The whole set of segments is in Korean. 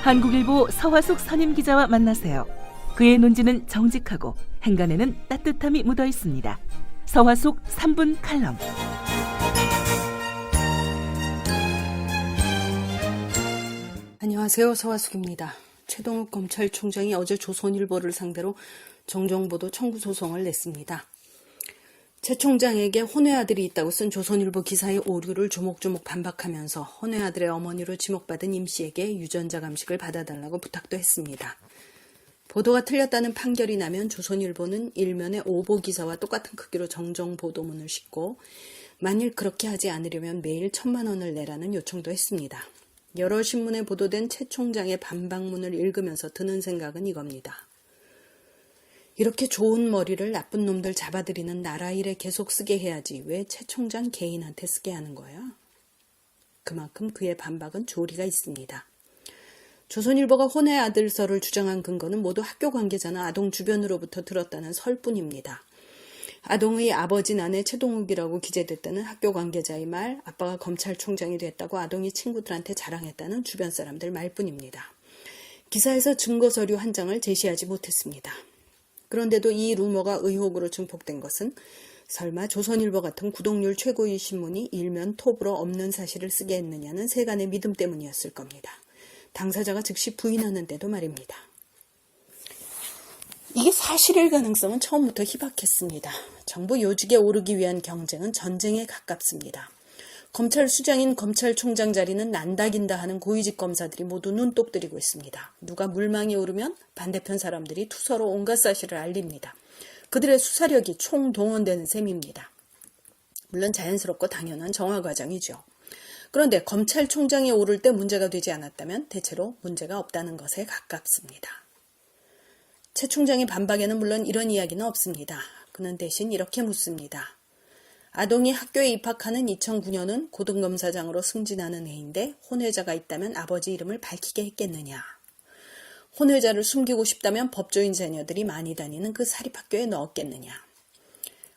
한국일보 서화숙 선임 기자와 만나세요. 그의 논지는 정직하고 행간에는 따뜻함이 묻어 있습니다. 서화숙 3분 칼럼. 안녕하세요. 서화숙입니다. 최동욱 검찰총장이 어제 조선일보를 상대로 정정보도 청구 소송을 냈습니다. 최 총장에게 혼외 아들이 있다고 쓴 조선일보 기사의 오류를 조목조목 반박하면서 혼외 아들의 어머니로 지목받은 임 씨에게 유전자 감식을 받아달라고 부탁도 했습니다. 보도가 틀렸다는 판결이 나면 조선일보는 일면의 오보 기사와 똑같은 크기로 정정보도문을 싣고 만일 그렇게 하지 않으려면 매일 1,000만 원을 내라는 요청도 했습니다. 여러 신문에 보도된 최 총장의 반박문을 읽으면서 드는 생각은 이겁니다. 이렇게 좋은 머리를 나쁜 놈들 잡아들이는 나라 일에 계속 쓰게 해야지 왜 최 총장 개인한테 쓰게 하는 거야? 그만큼 그의 반박은 조리가 있습니다. 조선일보가 혼외 아들설을 주장한 근거는 모두 학교 관계자나 아동 주변으로부터 들었다는 설뿐입니다. 아동의 아버지 아내 최동욱이라고 기재됐다는 학교 관계자의 말, 아빠가 검찰총장이 됐다고 아동이 친구들한테 자랑했다는 주변 사람들 말뿐입니다. 기사에서 증거서류 한 장을 제시하지 못했습니다. 그런데도 이 루머가 의혹으로 증폭된 것은 설마 조선일보 같은 구독률 최고의 신문이 일면 톱으로 없는 사실을 쓰게 했느냐는 세간의 믿음 때문이었을 겁니다. 당사자가 즉시 부인하는데도 말입니다. 이게 사실일 가능성은 처음부터 희박했습니다. 정부 요직에 오르기 위한 경쟁은 전쟁에 가깝습니다. 검찰 수장인 검찰총장 자리는 난다긴다 하는 고위직 검사들이 모두 눈독 들이고 있습니다. 누가 물망에 오르면 반대편 사람들이 투서로 온갖 사실을 알립니다. 그들의 수사력이 총동원되는 셈입니다. 물론 자연스럽고 당연한 정화 과정이죠. 그런데 검찰총장에 오를 때 문제가 되지 않았다면 대체로 문제가 없다는 것에 가깝습니다. 최 총장의 반박에는 물론 이런 이야기는 없습니다. 그는 대신 이렇게 묻습니다. 아동이 학교에 입학하는 2009년은 고등검사장으로 승진하는 해인데 혼외자가 있다면 아버지 이름을 밝히게 했겠느냐. 혼외자를 숨기고 싶다면 법조인 자녀들이 많이 다니는 그 사립학교에 넣었겠느냐.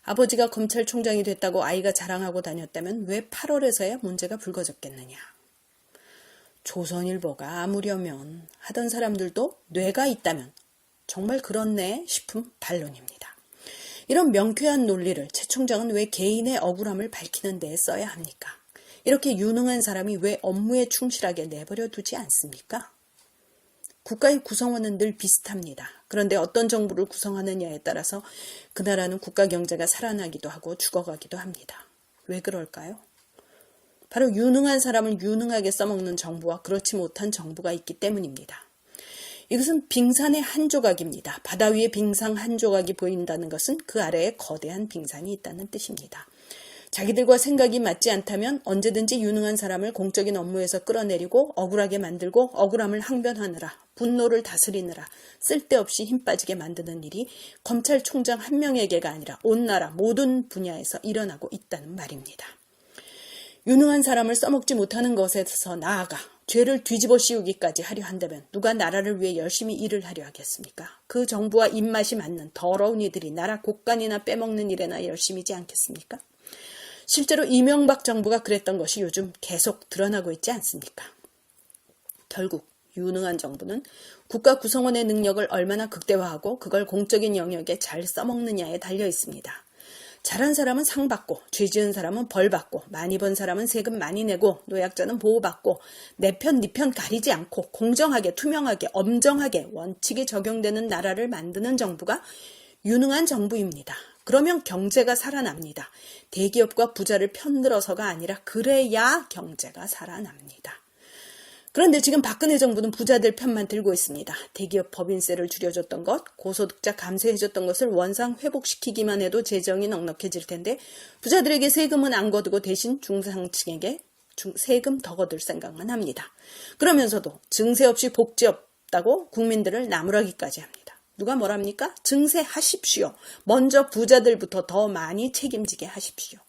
아버지가 검찰총장이 됐다고 아이가 자랑하고 다녔다면 왜 8월에서야 문제가 불거졌겠느냐. 조선일보가 아무려면 하던 사람들도 뇌가 있다면 정말 그렇네 싶은 반론입니다. 이런 명쾌한 논리를 최 총장은 왜 개인의 억울함을 밝히는 데에 써야 합니까? 이렇게 유능한 사람이 왜 업무에 충실하게 내버려 두지 않습니까? 국가의 구성원은 늘 비슷합니다. 그런데 어떤 정부를 구성하느냐에 따라서 그 나라는 국가 경제가 살아나기도 하고 죽어가기도 합니다. 왜 그럴까요? 바로 유능한 사람을 유능하게 써먹는 정부와 그렇지 못한 정부가 있기 때문입니다. 이것은 빙산의 한 조각입니다. 바다 위에 빙상 한 조각이 보인다는 것은 그 아래에 거대한 빙산이 있다는 뜻입니다. 자기들과 생각이 맞지 않다면 언제든지 유능한 사람을 공적인 업무에서 끌어내리고 억울하게 만들고 억울함을 항변하느라 분노를 다스리느라 쓸데없이 힘 빠지게 만드는 일이 검찰총장 한 명에게가 아니라 온 나라 모든 분야에서 일어나고 있다는 말입니다. 유능한 사람을 써먹지 못하는 것에서 나아가 죄를 뒤집어 씌우기까지 하려 한다면 누가 나라를 위해 열심히 일을 하려 하겠습니까? 그 정부와 입맛이 맞는 더러운 이들이 나라 곳간이나 빼먹는 일에나 열심히지 않겠습니까? 실제로 이명박 정부가 그랬던 것이 요즘 계속 드러나고 있지 않습니까? 결국 유능한 정부는 국가 구성원의 능력을 얼마나 극대화하고 그걸 공적인 영역에 잘 써먹느냐에 달려 있습니다. 잘한 사람은 상 받고 죄 지은 사람은 벌 받고 많이 번 사람은 세금 많이 내고 노약자는 보호받고 내 편 네 편 가리지 않고 공정하게 투명하게 엄정하게 원칙이 적용되는 나라를 만드는 정부가 유능한 정부입니다. 그러면 경제가 살아납니다. 대기업과 부자를 편들어서가 아니라 그래야 경제가 살아납니다. 그런데 지금 박근혜 정부는 부자들 편만 들고 있습니다. 대기업 법인세를 줄여줬던 것, 고소득자 감세해줬던 것을 원상 회복시키기만 해도 재정이 넉넉해질 텐데 부자들에게 세금은 안 거두고 대신 중상층에게 세금 더 거둘 생각만 합니다. 그러면서도 증세 없이 복지 없다고 국민들을 나무라기까지 합니다. 누가 뭐랍니까? 증세하십시오. 먼저 부자들부터 더 많이 책임지게 하십시오.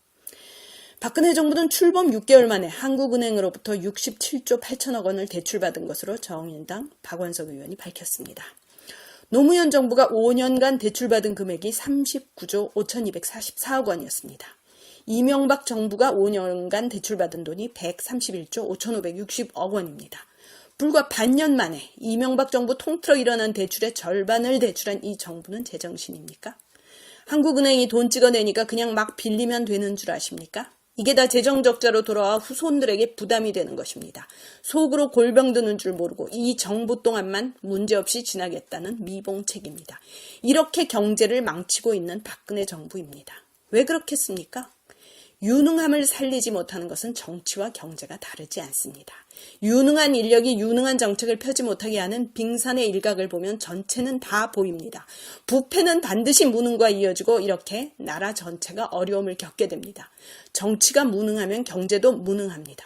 박근혜 정부는 출범 6개월 만에 한국은행으로부터 67조 8천억 원을 대출받은 것으로 정의당 박원석 의원이 밝혔습니다. 노무현 정부가 5년간 대출받은 금액이 39조 5,244억 원이었습니다. 이명박 정부가 5년간 대출받은 돈이 131조 5,560억 원입니다. 불과 반년 만에 이명박 정부 통틀어 일어난 대출의 절반을 대출한 이 정부는 제정신입니까? 한국은행이 돈 찍어내니까 그냥 막 빌리면 되는 줄 아십니까? 이게 다 재정적자로 돌아와 후손들에게 부담이 되는 것입니다. 속으로 골병 드는 줄 모르고 이 정부 동안만 문제없이 지나겠다는 미봉책입니다. 이렇게 경제를 망치고 있는 박근혜 정부입니다. 왜 그렇겠습니까? 유능함을 살리지 못하는 것은 정치와 경제가 다르지 않습니다. 유능한 인력이 유능한 정책을 펴지 못하게 하는 빙산의 일각을 보면 전체는 다 보입니다. 부패는 반드시 무능과 이어지고 이렇게 나라 전체가 어려움을 겪게 됩니다. 정치가 무능하면 경제도 무능합니다.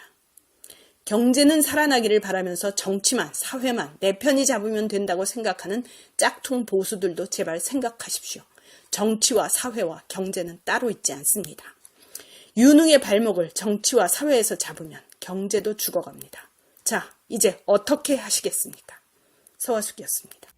경제는 살아나기를 바라면서 정치만, 사회만 내 편이 잡으면 된다고 생각하는 짝퉁 보수들도 제발 생각하십시오. 정치와 사회와 경제는 따로 있지 않습니다. 유능의 발목을 정치와 사회에서 잡으면 경제도 죽어갑니다. 자, 이제 어떻게 하시겠습니까? 서화숙이었습니다.